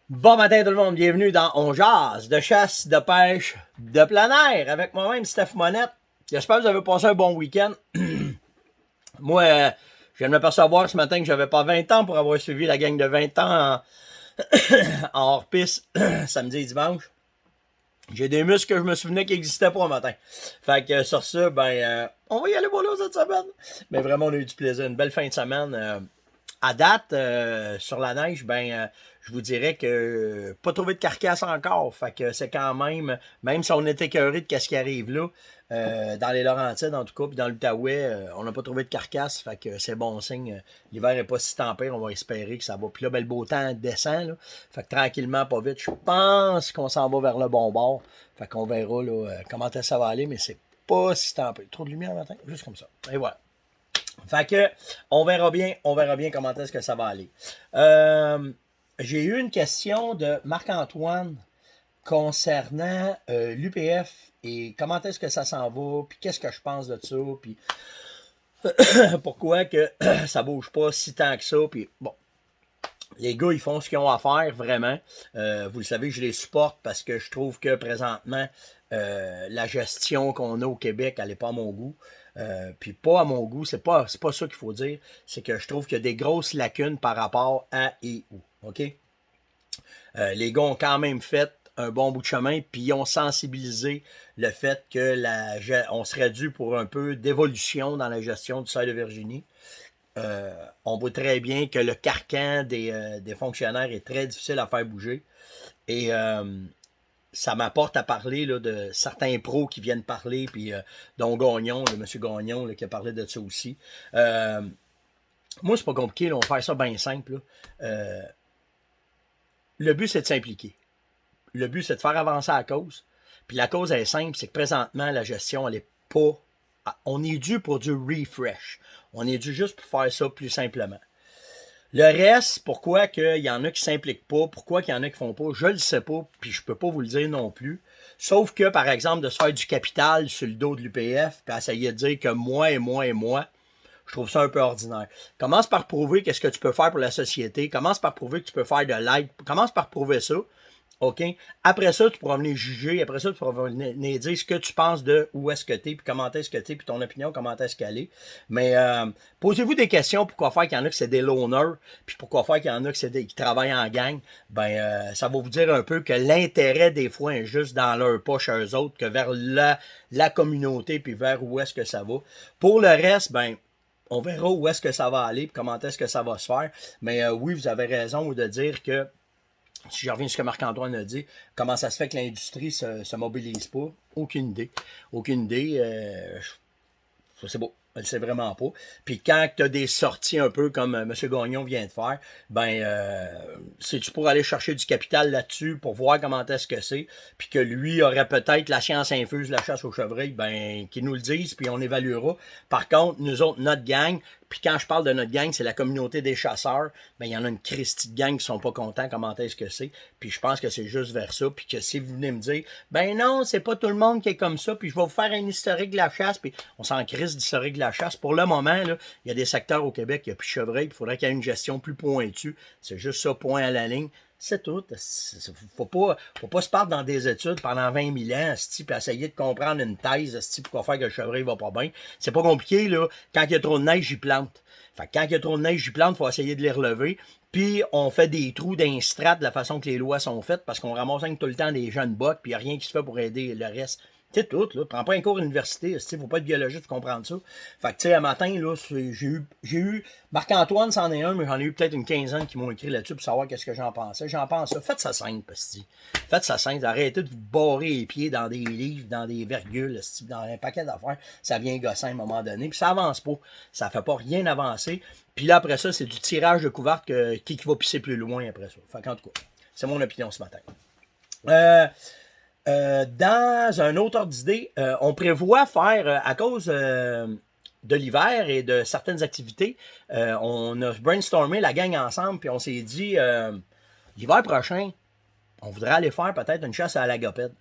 Bon matin tout le monde, bienvenue dans On Jase, de chasse, de pêche, de plein air, avec moi-même Steph Monette. J'espère que vous avez passé un bon week-end. Moi, je viens de m'apercevoir ce matin que j'avais pas 20 ans pour avoir suivi la gang de 20 ans en hors-piste samedi et dimanche. J'ai des muscles que je me souvenais qu'ils n'existaient pas un matin. Fait que sur ça, on va y aller mollo cette semaine. Mais vraiment, on a eu du plaisir. Une belle fin de semaine. À date, sur la neige, je vous dirais que pas trouvé de carcasse encore. Fait que c'est quand même si on était écœuré de ce qui arrive là, dans les Laurentides en tout cas, puis dans l'Outaouais, on n'a pas trouvé de carcasse. Fait que c'est bon signe. L'hiver n'est pas si tempéré, on va espérer que ça va. Puis là, le beau temps descend. Là. Fait que tranquillement, pas vite, je pense qu'on s'en va vers le bon bord. Fait qu'on verra là, comment ça va aller, mais c'est pas si tempéré. Trop de lumière le matin, juste comme ça. Et voilà. Fait que, on verra bien comment est-ce que ça va aller. J'ai eu une question de Marc-Antoine concernant l'UPF et comment est-ce que ça s'en va, puis qu'est-ce que je pense de ça, puis pourquoi que ça bouge pas si tant que ça, puis bon. Les gars, ils font ce qu'ils ont à faire, vraiment. Vous le savez, je les supporte parce que je trouve que présentement, la gestion qu'on a au Québec, elle n'est pas à mon goût. Puis pas à mon goût, c'est pas ça qu'il faut dire. C'est que je trouve qu'il y a des grosses lacunes par rapport à et où. OK? Les gars ont quand même fait un bon bout de chemin, puis ils ont sensibilisé le fait que on serait dû pour un peu d'évolution dans la gestion du seuil de Virginie. On voit très bien que le carcan des fonctionnaires est très difficile à faire bouger. Et ça m'apporte à parler là, de certains pros qui viennent parler, puis dont Gagnon, le monsieur Gagnon, là, qui a parlé de ça aussi. Moi, c'est pas compliqué, là, on va faire ça bien simple. Le but, c'est de s'impliquer. Le but, c'est de faire avancer la cause. Puis la cause est simple, c'est que présentement, la gestion, elle est pas. On est dû pour du refresh. On est dû juste pour faire ça plus simplement. Le reste, pourquoi qu'il y en a qui s'impliquent pas, pourquoi qu'il y en a qui font pas, je le sais pas, puis je peux pas vous le dire non plus. Sauf que, par exemple, de se faire du capital sur le dos de l'UPF, puis essayer de dire que moi et moi et moi, je trouve ça un peu ordinaire. Commence par prouver qu'est-ce que tu peux faire pour la société. Commence par prouver que tu peux faire de l'aide. Commence par prouver ça. OK? Après ça, tu pourras venir juger. Après ça, tu pourras venir dire ce que tu penses de où est-ce que tu es, puis comment est-ce que tu es, puis ton opinion, comment est-ce qu'elle est. Mais posez-vous des questions. Pourquoi faire qu'il y en a que c'est des loners, puis pourquoi faire qu'il y en a que c'est qui travaillent en gang. Ça va vous dire un peu que l'intérêt, des fois, est juste dans leur poche eux autres que vers la communauté, puis vers où est-ce que ça va. Pour le reste, on verra où est-ce que ça va aller, puis comment est-ce que ça va se faire. Mais oui, vous avez raison de dire que si je reviens sur ce que Marc-Antoine a dit, comment ça se fait que l'industrie se mobilise pas? Aucune idée. Aucune idée. C'est beau. Elle sait vraiment pas. Puis quand tu as des sorties un peu comme M. Gagnon vient de faire, c'est-tu pour aller chercher du capital là-dessus pour voir comment est-ce que c'est, puis que lui aurait peut-être la science infuse, la chasse au chevreuil, qu'il nous le dise, puis on évaluera. Par contre, nous autres, notre gang, puis quand je parle de notre gang, c'est la communauté des chasseurs, il y en a une christie de gang qui sont pas contents comment est-ce que c'est, puis je pense que c'est juste vers ça, puis que si vous venez me dire, non, c'est pas tout le monde qui est comme ça, puis je vais vous faire un historique de la chasse, puis on s'en crisse d'historique de la chasse. Pour le moment, là, il y a des secteurs au Québec, il n'y a plus de chevreuil, il faudrait qu'il y ait une gestion plus pointue. C'est juste ça, point à la ligne. C'est tout. Faut pas se perdre dans des études pendant 20 000 ans, puis essayer de comprendre une thèse, pourquoi faire que le chevreuil va pas bien. C'est pas compliqué, là. Quand il y a trop de neige, j'y plante. Fait que quand il y a trop de neige, j'y plante, il faut essayer de les relever. Puis on fait des trous d'un strat de la façon que les lois sont faites, parce qu'on ramasse tout le temps des jeunes bottes, puis il n'y a rien qui se fait pour aider le reste. C'est tout, là. Prends pas un cours à l'université, il faut pas être biologiste pour comprendre ça. Fait que, tu sais, un matin, là, j'ai eu Marc-Antoine, c'en est un, mais j'en ai eu peut-être une quinzaine qui m'ont écrit là-dessus pour savoir qu'est-ce que j'en pensais. J'en pense ça. Faites ça simple, pasti. Faites ça simple. Arrêtez de vous barrer les pieds dans des livres, dans des virgules, dans un paquet d'affaires. Ça vient gossin à un moment donné, puis ça avance pas. Ça fait pas rien avancer. Puis là, après ça, c'est du tirage de couverte qui va pisser plus loin après ça. Fait qu'en tout cas, c'est mon opinion ce matin. Dans un autre ordre d'idée, on prévoit faire, à cause de l'hiver et de certaines activités, on a brainstormé la gang ensemble, puis on s'est dit, l'hiver prochain, on voudrait aller faire peut-être une chasse à la gopette.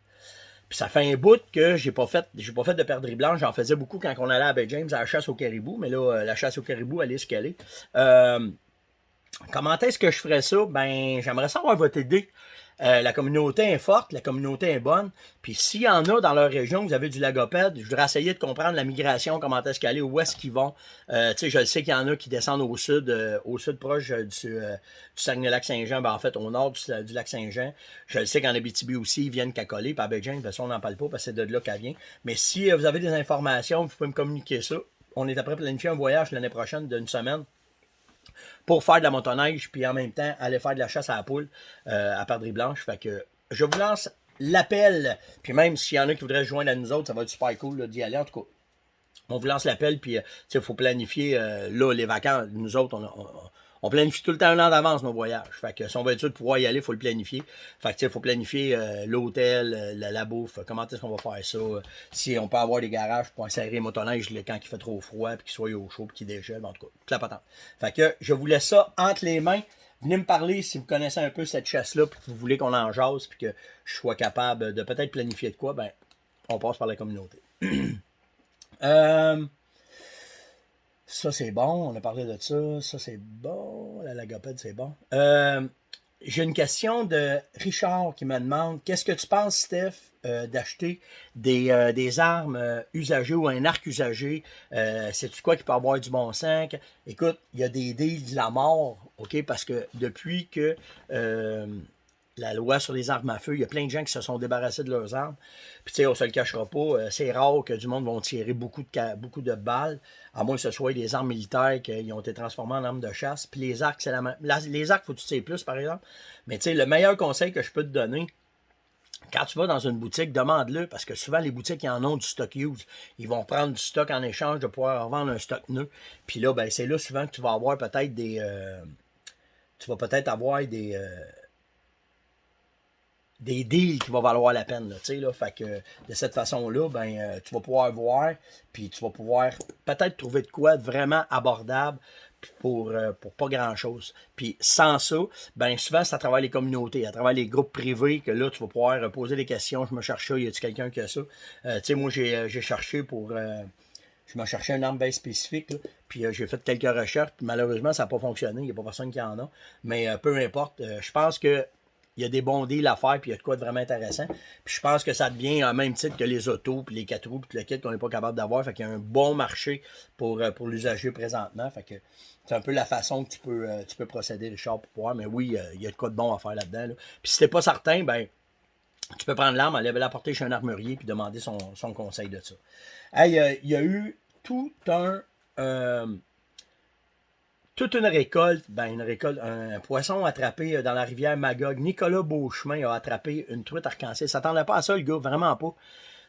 Puis ça fait un bout que j'ai pas fait de perdrix blanche. J'en faisais beaucoup quand on allait à Bay James à la chasse au caribou, mais là, la chasse au caribou, elle est ce qu'elle est. Comment est-ce que je ferais ça? Ben, j'aimerais savoir votre idée. La communauté est forte, la communauté est bonne. Puis s'il y en a dans leur région, vous avez du logopède, je voudrais essayer de comprendre la migration, comment est-ce qu'elle est, où est-ce qu'ils vont. Tu sais, je sais qu'il y en a qui descendent au sud proche du Saguenay-Lac-Saint-Jean, ben en fait au nord du lac Saint-Jean. Je le sais qu'en Abitibi aussi, ils viennent cacoler, puis à Abidjan, de toute façon, on n'en parle pas parce que c'est de là qu'elle vient. Mais si vous avez des informations, vous pouvez me communiquer ça. On est après planifier un voyage l'année prochaine d'une semaine pour faire de la motoneige, puis en même temps, aller faire de la chasse à la poule à Perdrix Blanche. Fait que je vous lance l'appel, puis même s'il y en a qui voudraient se joindre à nous autres, ça va être super cool d'y aller. En tout cas, on vous lance l'appel, puis il faut planifier là les vacances. Nous autres, on planifie tout le temps un an d'avance nos voyages. Fait que si on veut être sûr de pouvoir y aller, il faut le planifier. Fait que il faut planifier l'hôtel, la bouffe, comment est-ce qu'on va faire ça. Si on peut avoir des garages pour insérer les motoneiges quand il fait trop froid, puis qu'il soit au chaud, puis qu'il dégèle, en tout cas, toute la patente. Fait que je vous laisse ça entre les mains. Venez me parler si vous connaissez un peu cette chasse-là, puis que vous voulez qu'on en jase, puis que je sois capable de peut-être planifier de quoi, ben, on passe par la communauté. Ça, c'est bon. On a parlé de ça. Ça, c'est bon. La logopède, c'est bon. J'ai une question de Richard qui me demande qu'est-ce que tu penses, Steph, d'acheter des armes usagées ou un arc usagé? C'est-tu quoi qui peut avoir du bon sens? Écoute, il y a des deals de la mort, OK? Parce que depuis que la loi sur les armes à feu, il y a plein de gens qui se sont débarrassés de leurs armes. Puis, tu sais, on se le cachera pas, c'est rare que du monde vont tirer beaucoup de balles, à moins que ce soit des armes militaires qui ont été transformées en armes de chasse. Puis les arcs, c'est la même. Les arcs, faut que tu tirer plus, par exemple. Mais, tu sais, le meilleur conseil que je peux te donner, quand tu vas dans une boutique, demande-le, parce que souvent, les boutiques, ils en ont du stock use. Ils vont prendre du stock en échange de pouvoir vendre un stock neuf. Puis là, ben, c'est là souvent que tu vas avoir peut-être des deals qui vont valoir la peine. Là, fait que de cette façon-là, ben, tu vas pouvoir voir, puis tu vas pouvoir peut-être trouver de quoi vraiment abordable pour pas grand-chose. Puis sans ça, ben souvent, c'est à travers les communautés, à travers les groupes privés que là, tu vas pouvoir poser des questions. Je me cherche ça, y a-t-il quelqu'un qui a ça? Tu sais, moi, j'ai cherché pour... je me cherchais une arme bien spécifique, là, puis j'ai fait quelques recherches, puis malheureusement, ça n'a pas fonctionné. Il n'y a pas personne qui en a. Mais peu importe, je pense que il y a des bons deals à faire, puis il y a de quoi de vraiment intéressant. Puis je pense que ça devient au même titre que les autos, puis les 4 roues, puis tout le kit qu'on n'est pas capable d'avoir. Fait qu'il y a un bon marché pour l'usager présentement. Fait que c'est un peu la façon que tu peux procéder, Richard, pour pouvoir. Mais oui, il y a de quoi de bon à faire là-dedans. Là. Puis si t'es pas certain, ben tu peux prendre l'arme, aller la porter chez un armurier, puis demander son conseil de ça. Hey, il y a eu tout toute une récolte, un poisson attrapé dans la rivière Magog. Nicolas Beauchemin a attrapé une truite arc-en-ciel. Il s'attendait pas à ça, le gars, vraiment pas.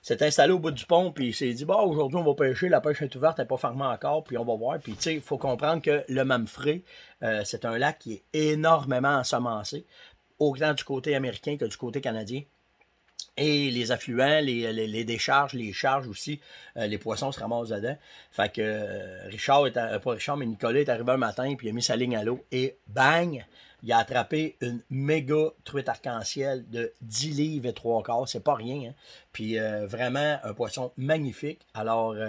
Il s'est installé au bout du pont, puis il s'est dit, bon, aujourd'hui, on va pêcher, la pêche est ouverte, elle n'est pas fermée encore, puis on va voir. Puis, tu sais, il faut comprendre que le Mamfré, c'est un lac qui est énormément ensemencé, autant du côté américain que du côté canadien. Et les affluents, les décharges, les charges aussi, les poissons se ramassent dedans. Fait que pas Richard, mais Nicolas est arrivé un matin, puis il a mis sa ligne à l'eau, et bang! Il a attrapé une méga truite arc-en-ciel de 10 livres et 3 quarts. C'est pas rien, hein? Puis vraiment un poisson magnifique. Alors, tu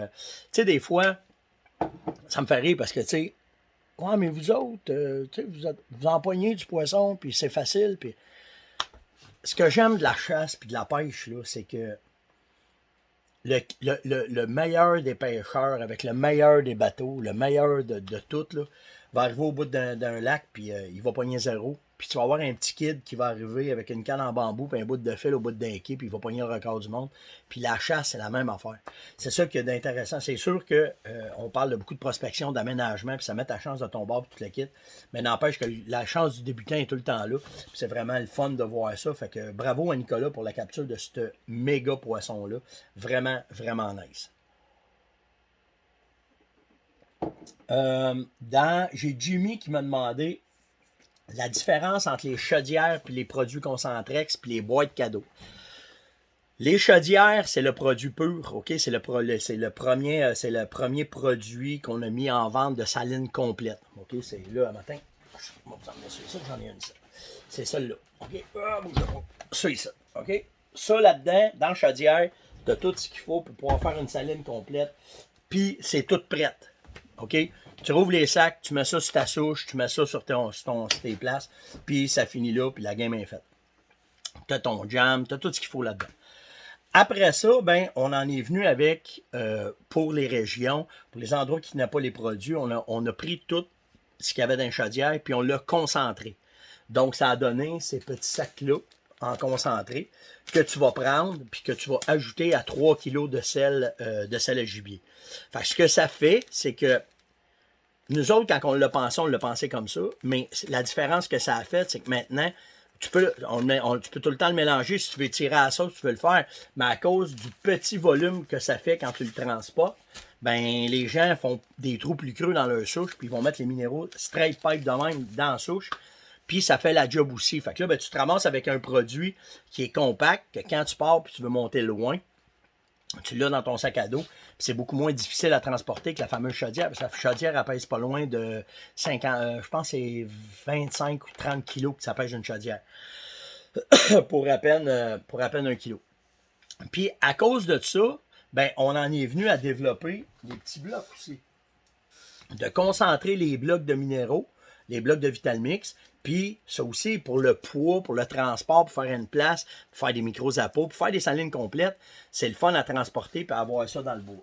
sais, des fois, ça me fait rire parce que, tu sais, ouais, mais vous autres, tu sais, vous empoignez du poisson, puis c'est facile, puis ce que j'aime de la chasse puis de la pêche, là, c'est que le meilleur des pêcheurs, avec le meilleur des bateaux, le meilleur de tout, là, va arriver au bout d'un lac, puis il va pogner zéro. Puis tu vas avoir un petit kid qui va arriver avec une canne en bambou, puis un bout de fil au bout d'un quai, puis il va pogner le record du monde. Puis la chasse, c'est la même affaire. C'est ça qui est d'intéressant. C'est sûr que on parle de beaucoup de prospection, d'aménagement, puis ça met ta chance de ton bord, puis tout le kit. Mais n'empêche que la chance du débutant est tout le temps là. Puis c'est vraiment le fun de voir ça. Fait que bravo à Nicolas pour la capture de ce méga poisson-là. Vraiment, vraiment nice. J'ai Jimmy qui m'a demandé la différence entre les chaudières puis les produits Concentrex puis les boîtes cadeaux. Les chaudières, c'est le produit pur, ok? C'est le premier produit qu'on a mis en vente de saline complète. Ok, c'est là, un matin. Je vais vous emmener ça, j'en ai une ici. C'est celle-là. Ok? Ça ici. Ok? Ça là-dedans, dans la chaudière, tu as tout ce qu'il faut pour pouvoir faire une saline complète. Puis c'est toute prête. OK? Tu rouvres les sacs, tu mets ça sur ta souche, tu mets ça sur tes places, puis ça finit là, puis la game est faite. Tu as ton jam, tu as tout ce qu'il faut là-dedans. Après ça, ben, on en est venu avec, pour les régions, pour les endroits qui n'ont pas les produits, on a pris tout ce qu'il y avait dans les chaudières, puis on l'a concentré. Donc, ça a donné ces petits sacs-là en concentré que tu vas prendre, puis que tu vas ajouter à 3 kg de sel à gibier. Fait que ce que ça fait, c'est que nous autres, quand on l'a pensé comme ça, mais la différence que ça a fait, c'est que maintenant, tu peux tout le temps le mélanger si tu veux tirer à la sauce, tu veux le faire, mais à cause du petit volume que ça fait quand tu le transportes, ben les gens font des trous plus creux dans leur souche, puis ils vont mettre les minéraux straight pipe de même dans la souche, puis ça fait la job aussi. Fait que là, ben, tu te ramasses avec un produit qui est compact, que quand tu pars puis tu veux monter loin, tu l'as dans ton sac à dos, puis c'est beaucoup moins difficile à transporter que la fameuse chaudière, parce que la chaudière, elle pèse pas loin de 50, je pense que c'est 25 ou 30 kilos que ça pèse une chaudière, pour à peine 1 kilo. Puis à cause de ça, ben, on en est venu à développer des petits blocs aussi, de concentrer les blocs de minéraux, les blocs de Vitalmix, puis ça aussi pour le poids, pour le transport, pour faire une place, pour faire des micros à peau, pour faire des salines complètes, c'est le fun à transporter et avoir ça dans le bois.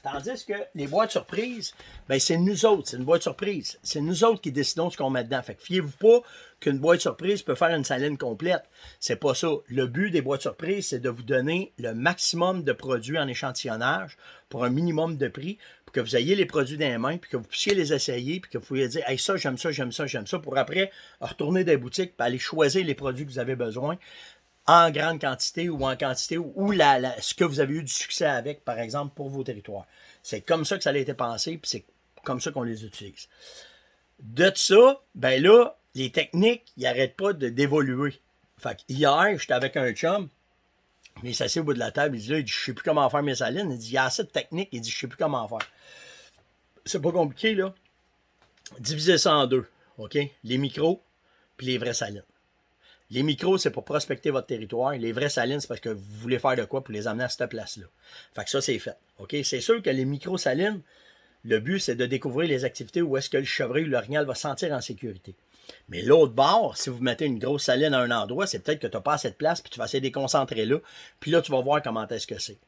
Tandis que les boîtes surprises, ben c'est nous autres, c'est une boîte surprise. C'est nous autres qui décidons ce qu'on met dedans. Fait que fiez-vous pas qu'une boîte surprise peut faire une saline complète. C'est pas ça. Le but des boîtes surprises, c'est de vous donner le maximum de produits en échantillonnage pour un minimum de prix, pour que vous ayez les produits dans les mains, puis que vous puissiez les essayer, puis que vous puissiez dire, hey, ça, j'aime ça, j'aime ça, j'aime ça, pour après retourner dans les boutiques, puis aller choisir les produits que vous avez besoin en grande quantité ou en quantité ou ce que vous avez eu du succès avec, par exemple, pour vos territoires. C'est comme ça que ça a été pensé, puis c'est comme ça qu'on les utilise. De ça, ben là, les techniques, ils n'arrêtent pas d'évoluer. Fait que hier, j'étais avec un chum, il s'assied au bout de la table, il dit, là, je sais plus comment faire mes salines. Il dit, il y a assez de techniques, il dit, je sais plus comment faire. C'est pas compliqué, là. Divisez ça en deux, OK? Les micros, puis les vraies salines. Les micros, c'est pour prospecter votre territoire. Les vraies salines, c'est parce que vous voulez faire de quoi pour les amener à cette place-là. Fait que ça, c'est fait. OK? C'est sûr que les micro-salines, le but, c'est de découvrir les activités où est-ce que le chevreuil ou l'orignal va se sentir en sécurité. Mais l'autre bord, si vous mettez une grosse saline à un endroit, c'est peut-être que tu n'as pas assez de place, puis tu vas essayer de déconcentrer là. Puis là, tu vas voir comment est-ce que c'est.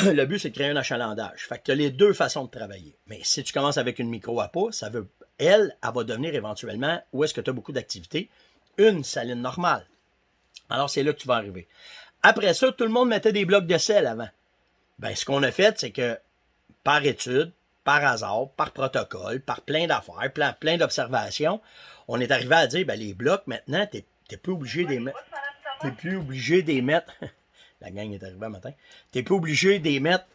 Le but, c'est de créer un achalandage. Fait que tu as les deux façons de travailler. Mais si tu commences avec une micro à pas, ça veut, elle va devenir éventuellement, où est-ce que tu as beaucoup d'activités, une saline normale. Alors, c'est là que tu vas arriver. Après ça, tout le monde mettait des blocs de sel avant. Ben, ce qu'on a fait, c'est que par étude, par hasard, par protocole, par plein d'affaires, plein d'observations, on est arrivé à dire, ben, les blocs, maintenant, tu n'es plus obligé de les mettre. Tu n'es plus obligé de les mettre. La gang est arrivée un matin. Tu n'es plus obligé de les mettre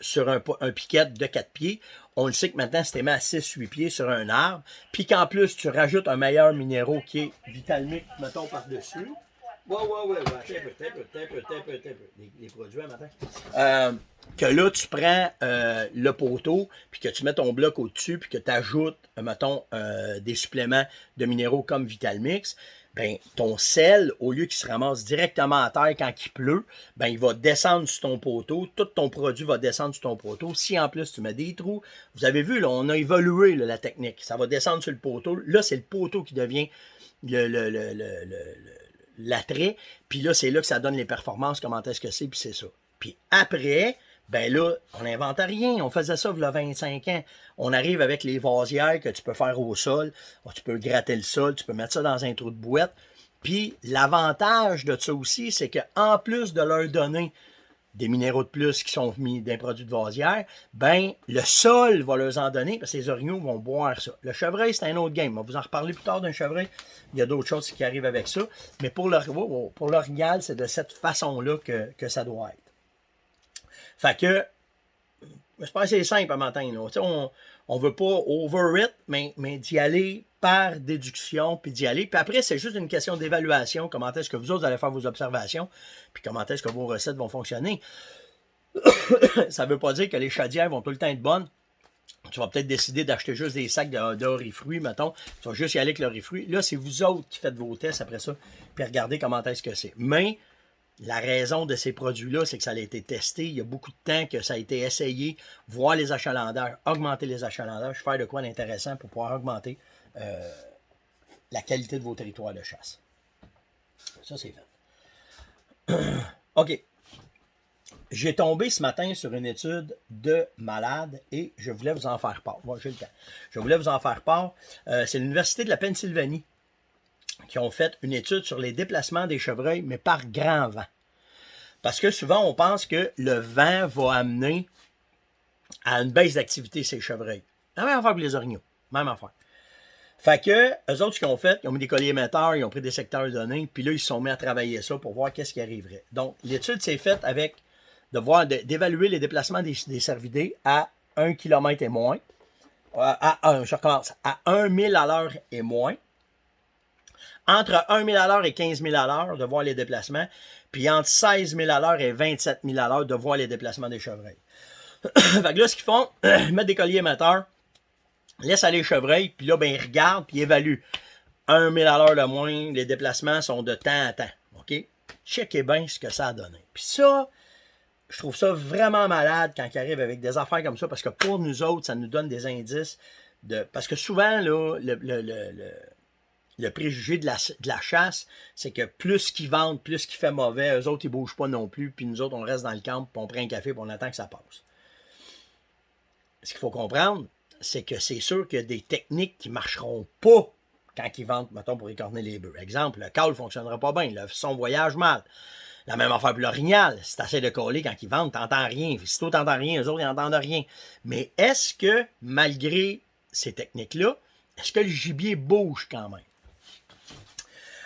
sur un piquet de 4 pieds. On le sait que maintenant, si tu mets à 6-8 pieds sur un arbre, puis qu'en plus, tu rajoutes un meilleur minéraux qui est Vitalmix, mettons, par-dessus. Ouais. Les produits, matin. Que là, tu prends le poteau, puis que tu mets ton bloc au-dessus, puis que tu ajoutes, mettons, des suppléments de minéraux comme Vitalmix. Ben, ton sel, au lieu qu'il se ramasse directement à terre quand il pleut, ben, il va descendre sur ton poteau. Tout ton produit va descendre sur ton poteau. Si en plus tu mets des trous, vous avez vu, là, on a évolué là, la technique. Ça va descendre sur le poteau. Là, c'est le poteau qui devient l'attrait. Puis là, c'est là que ça donne les performances, comment est-ce que c'est, puis c'est ça. Puis après, ben là, on n'invente rien. On faisait ça il y a 25 ans. On arrive avec les vasières que tu peux faire au sol. Tu peux gratter le sol, tu peux mettre ça dans un trou de boîte. Puis l'avantage de ça aussi, c'est qu'en plus de leur donner des minéraux de plus qui sont mis d'un produit de vasière, ben le sol va leur en donner parce que les orignaux vont boire ça. Le chevreuil, c'est un autre game. On va vous en reparler plus tard d'un chevreuil. Il y a d'autres choses qui arrivent avec ça. Mais pour l'orignal, c'est de cette façon-là que ça doit être. Fait que, je pense que c'est simple à matin. On ne veut pas over it, mais d'y aller par déduction, puis d'y aller. Puis après, c'est juste une question d'évaluation. Comment est-ce que vous autres allez faire vos observations, puis comment est-ce que vos recettes vont fonctionner. Ça ne veut pas dire que les chaudières vont tout le temps être bonnes. Tu vas peut-être décider d'acheter juste des sacs de orifruits, mettons. Tu vas juste y aller avec l'orifruit. Là, c'est vous autres qui faites vos tests après ça, puis regardez comment est-ce que c'est. Mais La raison de ces produits-là, c'est que ça a été testé. Il y a beaucoup de temps que ça a été essayé, voir les achalandeurs, augmenter les achalandeurs, faire de quoi d'intéressant pour pouvoir augmenter la qualité de vos territoires de chasse. Ça, c'est fait. OK. J'ai tombé ce matin sur une étude de malade et je voulais vous en faire part. Moi, j'ai le temps. Je voulais vous en faire part. C'est l'Université de la Pennsylvanie qui ont fait une étude sur les déplacements des chevreuils, mais par grand vent. Parce que souvent, on pense que le vent va amener à une baisse d'activité ces chevreuils. La même affaire pour les orignaux. Même affaire. Fait que, eux autres, ce qu'ils ont fait, ils ont mis des colliers émetteurs, ils ont pris des secteurs donnés, puis là, ils se sont mis à travailler ça pour voir qu'est-ce qui arriverait. Donc, l'étude s'est faite avec d'évaluer les déplacements des cervidés à 1 km et moins. Je recommence. À 1 000 à l'heure et moins. Entre 1 000 à l'heure et 15 000 à l'heure, de voir les déplacements. Puis entre 16 000 à l'heure et 27 000 à l'heure, de voir les déplacements des chevreuils. Fait que là, ce qu'ils font, ils mettent des colliers émetteurs, laissent aller les chevreuils, puis là, ben, ils regardent, puis ils évaluent. 1 000 à l'heure de moins, les déplacements sont de temps à temps. OK? Checkez bien ce que ça a donné. Puis ça, je trouve ça vraiment malade quand ils arrivent avec des affaires comme ça, parce que pour nous autres, ça nous donne des indices. Parce que souvent, là, le préjugé de la chasse, c'est que plus qu'ils vendent, plus qu'ils fait mauvais, eux autres, ils ne bougent pas non plus, puis nous autres, on reste dans le camp, puis on prend un café, puis on attend que ça passe. Ce qu'il faut comprendre, c'est que c'est sûr qu'il y a des techniques qui ne marcheront pas quand ils vendent, mettons, pour écorner les bœufs. Exemple, le call ne fonctionnera pas bien, le son voyage mal. La même affaire pour l'orignal. Si tu essaies de coller quand ils vendent, tu n'entends rien. Si toi, tu n'entends rien, eux autres, ils n'entendent rien. Mais est-ce que, malgré ces techniques-là, est-ce que le gibier bouge quand même?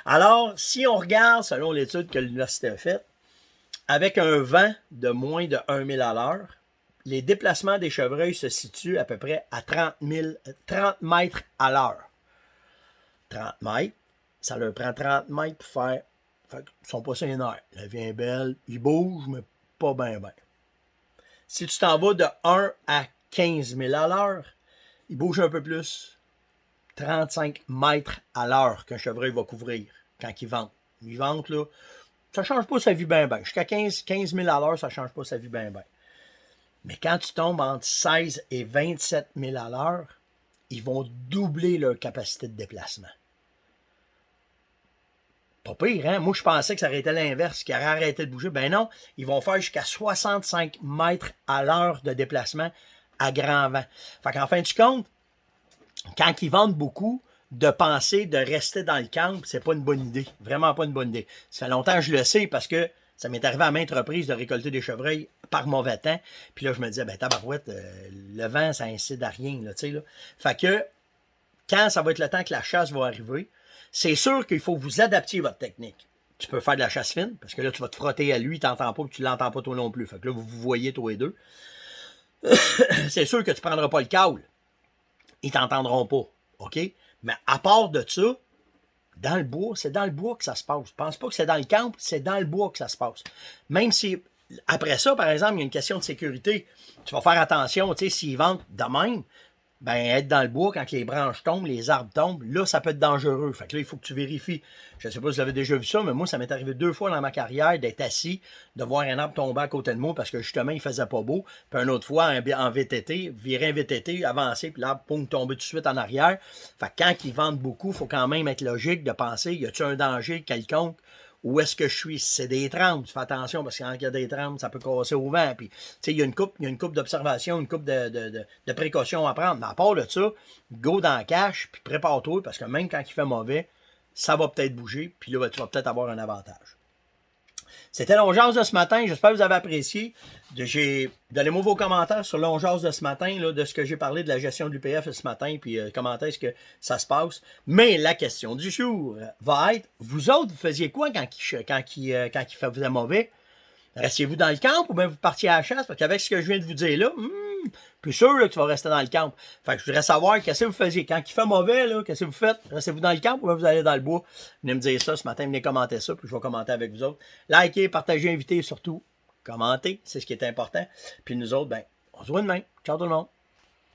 Alors, si on regarde, selon l'étude que l'université a faite, avec un vent de moins de 1 000 à l'heure, les déplacements des chevreuils se situent à peu près à 30 mètres à l'heure. 30 mètres, ça leur prend 30 mètres pour faire. Fait qu'ils ne sont pas sénères. La vie est belle, ils bougent, mais pas bien, bien. Si tu t'en vas de 1 à 15 000 à l'heure, ils bougent un peu plus. 35 mètres à l'heure qu'un chevreuil va couvrir quand il vente. Il vente, là, ça ne change pas sa vie bien, bien. Jusqu'à 15 000 à l'heure, ça ne change pas sa vie bien, bien. Mais quand tu tombes entre 16 et 27 000 à l'heure, ils vont doubler leur capacité de déplacement. Pas pire, hein? Moi, je pensais que ça aurait été l'inverse, qu'ils auraient arrêté de bouger. Ben non, ils vont faire jusqu'à 65 mètres à l'heure de déplacement à grand vent. Fait qu'en fin de compte, quand ils vendent beaucoup, de penser de rester dans le camp, c'est pas une bonne idée. Vraiment pas une bonne idée. Ça fait longtemps que je le sais parce que ça m'est arrivé à maintes reprises de récolter des chevreuils par mauvais temps. Puis là, je me disais, ben tabarouette, le vent, ça incite à rien, là, tu sais, là. Fait que, quand ça va être le temps que la chasse va arriver, c'est sûr qu'il faut que vous adaptiez votre technique. Tu peux faire de la chasse fine, parce que là, tu vas te frotter à lui, il t'entend pas, puis tu l'entends pas toi non plus. Fait que là, vous vous voyez tous les deux. C'est sûr que tu prendras pas le câble. Ils t'entendront pas, OK? Mais à part de ça, dans le bois, c'est dans le bois que ça se passe. Pense pas que c'est dans le camp, c'est dans le bois que ça se passe. Même si, après ça, par exemple, il y a une question de sécurité. Tu vas faire attention, tu sais, s'ils vendent de même, ben, être dans le bois, quand les branches tombent, les arbres tombent, là, ça peut être dangereux. Fait que là, il faut que tu vérifies. Je ne sais pas si vous avez déjà vu ça, mais moi, ça m'est arrivé 2 fois dans ma carrière d'être assis, de voir un arbre tomber à côté de moi parce que justement, il faisait pas beau. Puis une autre fois, en VTT, virer un VTT, avancer, puis l'arbre, poum, tomber tout de suite en arrière. Fait que quand ils vendent beaucoup, il faut quand même être logique de penser, y a-t-il un danger quelconque? Où est-ce que je suis? Si c'est des trempes, tu fais attention parce que quand il y a des trempes, ça peut casser au vent. Puis, il y a une coupe d'observation, une coupe de précautions à prendre. Mais à part de ça, go dans la cache, puis prépare-toi parce que même quand il fait mauvais, ça va peut-être bouger. Puis là, tu vas peut-être avoir un avantage. C'était l'Onjaz de ce matin. J'espère que vous avez apprécié. Donnez-moi vos commentaires sur l'Onjaz de ce matin, là, de ce que j'ai parlé de la gestion de l'UPF ce matin, puis comment est-ce que ça se passe. Mais la question du jour va être, vous autres, vous faisiez quoi quand il faisait mauvais? Restiez-vous dans le camp ou bien vous partiez à la chasse? Parce qu'avec ce que je viens de vous dire là, plus sûr là, que tu vas rester dans le camp. Fait que je voudrais savoir qu'est-ce que vous faisiez. Quand il fait mauvais, là, qu'est-ce que vous faites? Restez-vous dans le camp ou bien vous allez dans le bois? Venez me dire ça ce matin, venez commenter ça, puis je vais commenter avec vous autres. Likez, partagez, invitez, surtout, commentez, c'est ce qui est important. Puis nous autres, ben, on se voit demain. Ciao tout le monde.